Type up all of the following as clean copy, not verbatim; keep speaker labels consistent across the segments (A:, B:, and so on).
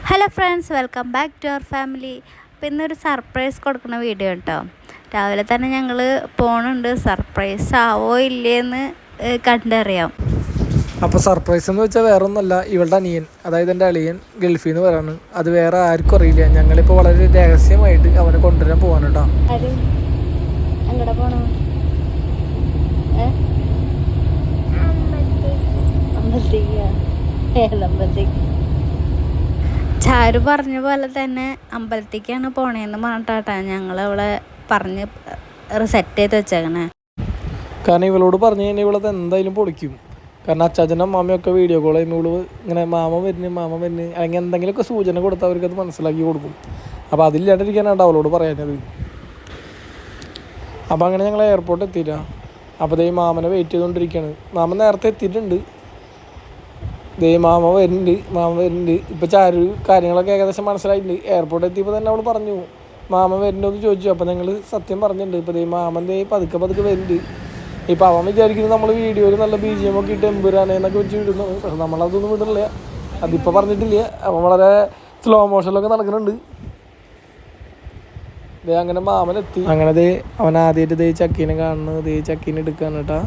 A: Hello friends, welcome back to our family. അപ്പോൾ ഇന്നൊരു surprise കൊടുക്കുന്ന വീഡിയോ കേട്ടോ. രാവിലെ തന്നെ ഞങ്ങൾ പോണുണ്ട്. സർപ്രൈസ് ആവോ ഇല്ലേന്ന് കണ്ടറിയാം.
B: അപ്പോൾ സർപ്രൈസ് എന്ന് വെച്ചാൽ വേറെ ഒന്നുമല്ല, ഇവളുടെ അനിയൻ, അതായത് എൻ്റെ അളിയൻ ഗൾഫിൽ നിന്ന് വരാണ്. അത് വേറെ ആർക്കും അറിയില്ല. ഞങ്ങളിപ്പോൾ വളരെ രഹസ്യമായിട്ട് അവനെ കൊണ്ടുവരാൻ പോവാണ് കേട്ടോ.
A: ചാരു പറഞ്ഞ പോലെ തന്നെ അമ്പലത്തേക്കാണ് പോണേന്ന് പറഞ്ഞിട്ടാട്ടാ ഞങ്ങളവിടെ പറഞ്ഞ് സെറ്റ് ചെയ്ത് വെച്ചേക്കണേ.
B: കാരണം ഇവളോട് പറഞ്ഞു കഴിഞ്ഞാൽ ഇവളത് എന്തായാലും പൊളിക്കും. കാരണം അച്ചാച്ചനും മാമയൊക്കെ വീഡിയോ കോൾ ചെയ്യുമ്പോൾ ഇവള് ഇങ്ങനെ മാമ വരുന്നു അല്ലെങ്കിൽ എന്തെങ്കിലുമൊക്കെ സൂചന കൊടുത്താൽ അവർക്കത് മനസ്സിലാക്കി കൊടുക്കും. അപ്പോൾ അതില്ലാണ്ടിരിക്കാനാണ് അവളോട് പറയാനത്. അപ്പോൾ അങ്ങനെ ഞങ്ങൾ എയർപോർട്ട് എത്തിയില്ല. അപ്പോൾ ദേ മാമനെ വെയിറ്റ് ചെയ്തുകൊണ്ടിരിക്കുകയാണ്. മാമൻ നേരത്തെ എത്തിയിട്ടുണ്ട്. ദേ മാമ വരുന്നുണ്ട്. ഇപ്പോൾ ചാരു കാര്യങ്ങളൊക്കെ ഏകദേശം മനസ്സിലായിട്ടുണ്ട്. എയർപോർട്ട് എത്തിയപ്പോൾ തന്നെ അവൾ പറഞ്ഞു മാമ വരുന്നുണ്ടെന്ന് ചോദിച്ചു. അപ്പോൾ ഞങ്ങൾ സത്യം പറഞ്ഞിട്ടുണ്ട്. ഇപ്പോൾ ദേ മാമൻ പതുക്കെ വരുന്നുണ്ട്. ഇപ്പോൾ അവൻ വിചാരിക്കുന്നത് നമ്മൾ വീഡിയോയിൽ നല്ല BGM ഒക്കെ ഇട്ട് എമ്പുരാനേന്നൊക്കെ വെച്ച് വിടുന്നു. പക്ഷെ നമ്മളതൊന്നും വിടില്ല. അതിപ്പോൾ പറഞ്ഞിട്ടില്ല. അവൻ വളരെ സ്ലോ മോഷനിലൊക്കെ നടക്കുന്നുണ്ട്. അങ്ങനെ മാമനെത്തി. അങ്ങനെ അവൻ ആദ്യമായിട്ട് ചക്കീനെ കാണുന്നത്, ചക്കീനെ എടുക്കുകയാണ് കേട്ടോ.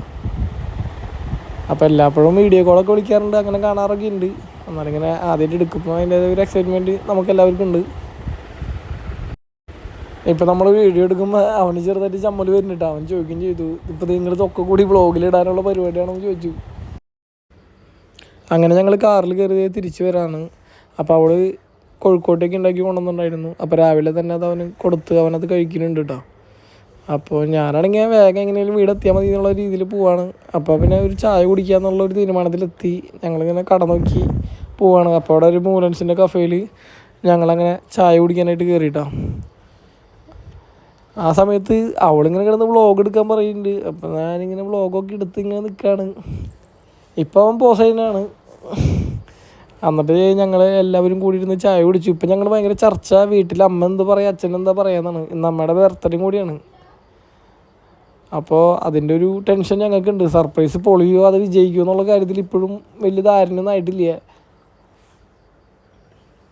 B: അപ്പോൾ എല്ലാപ്പോഴും വീഡിയോ കോളൊക്കെ വിളിക്കാറുണ്ട്, അങ്ങനെ കാണാറൊക്കെ ഉണ്ട്. എന്നാലും ഇങ്ങനെ ആദ്യമായിട്ട് എടുക്കുമ്പോൾ അതിൻ്റെ ഒരു എക്സൈറ്റ്മെൻറ്റ് നമുക്ക് എല്ലാവർക്കും ഉണ്ട്. ഇപ്പോൾ നമ്മൾ വീഡിയോ എടുക്കുമ്പോൾ അവന് ചെറുതായിട്ട് ചമ്മൽ വരുന്നുണ്ട്. അവൻ ചോദിക്കുകയും ചെയ്തു, ഇപ്പോൾ നിങ്ങൾ ഇതൊക്കെ കൂടി വ്ളോഗിലിടാനുള്ള പരിപാടിയാണെന്ന് ചോദിച്ചു. അങ്ങനെ ഞങ്ങൾ കാറിൽ കയറി തിരിച്ചു വരാണ്. അപ്പോൾ അവൾ കോഴിക്കോട്ടേക്ക് ഉണ്ടാക്കി കൊണ്ടുവന്നിട്ടുണ്ടായിരുന്നു. അപ്പോൾ രാവിലെ തന്നെ അത് അവന് കൊടുത്ത് അവനത് കഴിക്കുന്നുണ്ട് കേട്ടോ. അപ്പോൾ ഞാനാണെങ്കിൽ വേഗം എങ്ങനെയും വീടെത്തിയാൽ മതി എന്നുള്ള രീതിയിൽ പോവാണ്. അപ്പോൾ പിന്നെ ഒരു ചായ കുടിക്കുക എന്നുള്ളൊരു തീരുമാനത്തിലെത്തി. ഞങ്ങളിങ്ങനെ കട നോക്കി പോവാണ്. അപ്പോൾ അവിടെ ഒരു മൂലൻസിൻ്റെ കഫേയിൽ ഞങ്ങളങ്ങനെ ചായ കുടിക്കാനായിട്ട് കയറിയിട്ടോ. ആ സമയത്ത് അവളിങ്ങനെ കിടന്ന് വ്ളോഗ് എടുക്കാൻ പറയുന്നുണ്ട്. അപ്പോൾ ഞാനിങ്ങനെ വ്ളോഗൊക്കെ എടുത്ത് ഇങ്ങനെ നിൽക്കുകയാണ്. ഇപ്പം അവൻ പോസൈനാണ്. എന്നിട്ട് ഞങ്ങൾ എല്ലാവരും കൂടി ഇരുന്ന് ചായ കുടിച്ചു. ഇപ്പം ഞങ്ങൾ ഭയങ്കര ചർച്ച, വീട്ടിൽ അമ്മ എന്താ പറയുക, അച്ഛൻ എന്താ പറയാന്നാണ്. ഇന്ന് അമ്മയുടെ ബർത്ത്ഡേയും കൂടിയാണ്. അപ്പോൾ അതിൻ്റെ ഒരു ടെൻഷൻ ഞങ്ങൾക്കുണ്ട്. സർപ്രൈസ് പൊളിയോ അത് വിജയിക്കുമോ എന്നുള്ള കാര്യത്തിൽ ഇപ്പോഴും വലിയ ധാരണയൊന്നും ആയിട്ടില്ല.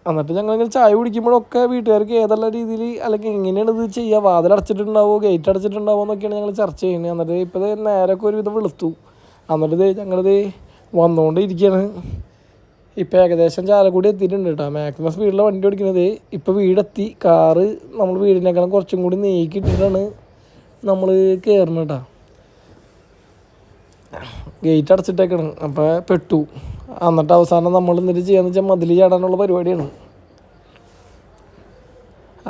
B: എന്നിട്ട് ഞങ്ങളിങ്ങനെ ചായ കുടിക്കുമ്പോഴൊക്കെ വീട്ടുകാർക്ക് ഏതെല്ലാം രീതിയിൽ അല്ലെങ്കിൽ എങ്ങനെയാണ് ഇത് ചെയ്യുക, വാതിലടച്ചിട്ടുണ്ടാവോ ഗേറ്റ് അടച്ചിട്ടുണ്ടാവോ എന്നൊക്കെയാണ് ഞങ്ങൾ ചർച്ച ചെയ്യുന്നത്. എന്നിട്ട് ഇപ്പോൾ നേരമൊക്കെ ഒരുവിധം വെളുത്തു. എന്നിട്ട് ഞങ്ങളിത് വന്നുകൊണ്ടിരിക്കുകയാണ്. ഇപ്പോൾ ഏകദേശം ചാലക്കുടി എത്തിയിട്ടുണ്ട് കേട്ടോ. മാക്സിമം സ്പീഡിലെ വണ്ടി ഓടിക്കുന്നത്. ഇപ്പോൾ വീടെത്തി. കാറ് നമ്മൾ വീടിനേക്കാളും കുറച്ചും കൂടി നീക്കിയിട്ടിട്ടാണ് നമ്മൾ കയറണം കേട്ടോ. ഗേറ്റ് അടച്ചിട്ടേക്കണം. അപ്പോൾ പെട്ടു. എന്നിട്ട് അവസാനം നമ്മൾ എന്നിട്ട് ചെയ്യാന്ന് വെച്ചാൽ മതിൽ ചാടാനുള്ള പരിപാടിയാണ്.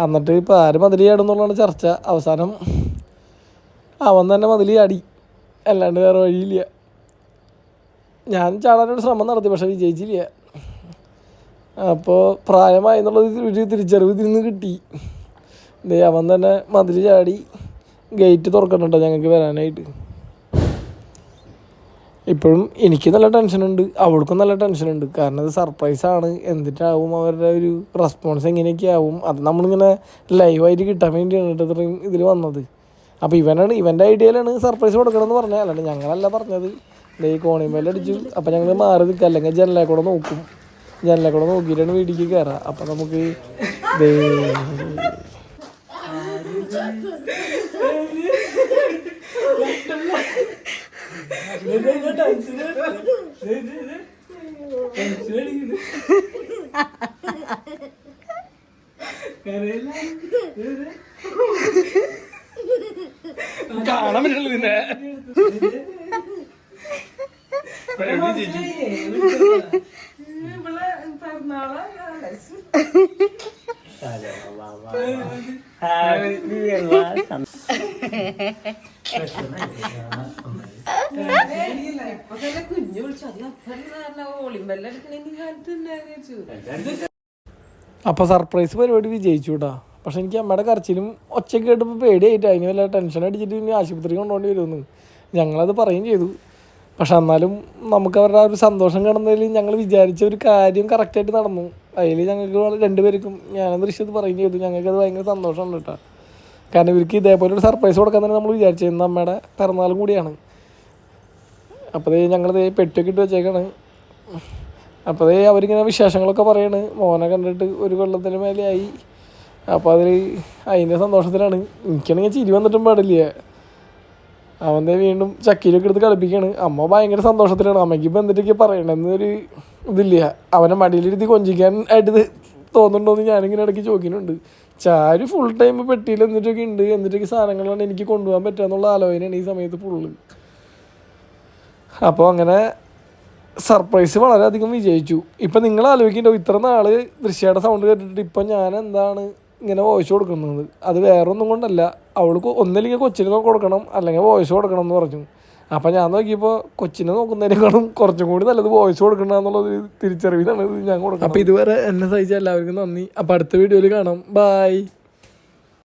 B: എന്നിട്ട് ഇപ്പോൾ ആര് മതിൽ ചാടുന്നുള്ളതാണ് ചർച്ച. അവസാനം അവൻ തന്നെ മതിൽ ചാടി, അല്ലാണ്ട് വേറെ വഴിയില്ല. ഞാൻ ചാടാനൊരു ശ്രമം നടത്തി, പക്ഷെ വിജയിച്ചില്ല. അപ്പോൾ പ്രായമായി എന്നുള്ളത് ഒരു തിരിച്ചറിവ് ഇതിൽ നിന്ന് കിട്ടി. അവൻ തന്നെ മതിൽ ചാടി. ഗേറ്റ് തുറക്കണുണ്ടോ ഞങ്ങൾക്ക് വരാനായിട്ട്. ഇപ്പോഴും എനിക്ക് നല്ല ടെൻഷനുണ്ട്, അവൾക്കും നല്ല ടെൻഷനുണ്ട്. കാരണം ഇത് സർപ്രൈസാണ്. എന്നിട്ടാവും അവരുടെ ഒരു റെസ്പോൺസ് എങ്ങനെയൊക്കെ ആവും, അത് നമ്മളിങ്ങനെ ലൈവായിട്ട് കിട്ടാൻ വേണ്ടിയാണ് കേട്ടോ ഇത്രയും ഇതിൽ വന്നത്. അപ്പോൾ ഇവൻ്റെ ഐഡിയയിലാണ് സർപ്രൈസ് കൊടുക്കണമെന്ന് പറഞ്ഞത്, അല്ലാണ്ട് ഞങ്ങളല്ല പറഞ്ഞത്. ഈ കോണിമേലടിച്ചു. അപ്പോൾ ഞങ്ങൾ മാറി നിൽക്കുക, അല്ലെങ്കിൽ ജനലെ കൂടെ നോക്കും. ജനലെ കൂടെ നോക്കിയിട്ടാണ് വീട്ടിലേക്ക് കയറുക. അപ്പോൾ നമുക്ക് കാണാൻ പറ്റുള്ളൂ ഇതിന്റെ അപ്പോൾ സർപ്രൈസ് പരിപാടി വിജയിച്ചു കേട്ടോ. പക്ഷെ എനിക്ക് അമ്മയുടെ കരച്ചിലും ഒച്ചയൊക്കെ കേട്ടപ്പോൾ പേടിയായിട്ട് അതിന് വല്ല ടെൻഷൻ അടിച്ചിട്ട് ഇനി ആശുപത്രി കൊണ്ടുപോകേണ്ടി വരുമെന്ന് ഞങ്ങളത് പറയുകയും ചെയ്തു. പക്ഷെ എന്നാലും നമുക്ക് അവരുടെ ആ ഒരു സന്തോഷം കാണുന്നതിൽ ഞങ്ങൾ വിചാരിച്ച ഒരു കാര്യം കറക്റ്റായിട്ട് നടന്നു. അതിൽ ഞങ്ങൾക്ക് രണ്ടുപേർക്കും ഞാൻ ദൃശ്യത്ത് പറയുകയും ചെയ്തു. ഞങ്ങൾക്കത് ഭയങ്കര സന്തോഷമുണ്ട് കേട്ടോ. കാരണം ഇവർക്ക് ഇതേപോലെ ഒരു സർപ്രൈസ് കൊടുക്കാൻ തന്നെ നമ്മൾ വിചാരിച്ചത്. ഇന്ന് അമ്മയുടെ പിറന്നാളും കൂടിയാണ്. അപ്പോൾ ഞങ്ങളിത് പെട്ടിയൊക്കെ ഇട്ട് വെച്ചേക്കാണ്. അപ്പോൾ അവരിങ്ങനെ വിശേഷങ്ങളൊക്കെ പറയാണ് മോനെ കണ്ടിട്ട് ഒരു കൊല്ലത്തിന് മേലെയായി. അപ്പോൾ അതിൻ്റെ സന്തോഷത്തിലാണ്. എനിക്കാണെങ്കിൽ ചിരി വന്നിട്ടും പാടില്ല. അവൻ്റെ വീണ്ടും ചക്കിയിലൊക്കെ എടുത്ത് കളിപ്പിക്കുകയാണ്. അമ്മ ഭയങ്കര സന്തോഷത്തിലാണ്. അമ്മയ്ക്ക് ഇപ്പം എന്തിട്ടൊക്കെ പറയണമെന്നൊരു ഇതില്ല. അവനെ മടിയിലിരുത്തി കൊഞ്ചിക്കാൻ ആയിട്ട് തോന്നുന്നുണ്ടോ എന്ന് ഞാനിങ്ങനെ ഇടയ്ക്ക് ചോദിക്കുന്നുണ്ട്. ചാരു ഫുൾ ടൈം പെട്ടിയിൽ എന്നിട്ടൊക്കെ ഉണ്ട്, എന്നിട്ടൊക്കെ സാധനങ്ങളാണ് എനിക്ക് കൊണ്ടുപോകാൻ പറ്റുക എന്നുള്ള ആലോചനയാണ് ഈ സമയത്ത് ഫുള്ള്. അപ്പോൾ അങ്ങനെ സർപ്രൈസ് വളരെയധികം വിജയിച്ചു. ഇപ്പം നിങ്ങൾ ആലോചിക്കുന്നുണ്ടോ ഇത്ര നാൾ ദൃശ്യയുടെ സൗണ്ട് കേട്ടിട്ട് ഇപ്പം ഞാൻ എന്താണ് ഇങ്ങനെ വോയിസ് കൊടുക്കുന്നത്? അത് വേറെ ഒന്നും കൊണ്ടല്ല, അവൾക്ക് ഒന്നില്ലെങ്കിൽ കൊച്ചിനെ കൊടുക്കണം അല്ലെങ്കിൽ വോയിസ് കൊടുക്കണം എന്ന് പറഞ്ഞു. അപ്പം ഞാൻ നോക്കിയപ്പോൾ കൊച്ചിനെ നോക്കുന്നതിനേക്കാളും കുറച്ചും കൂടി നല്ലത് വോയിസ് കൊടുക്കണമെന്നുള്ളൊരു തിരിച്ചറിവിലാണ് ഞാൻ കൊടുക്കുന്നത്. അപ്പോൾ ഇതുവരെ എന്നെ സഹിച്ച എല്ലാവർക്കും നന്ദി. അപ്പോൾ അടുത്ത വീഡിയോയിൽ കാണാം. ബായ്.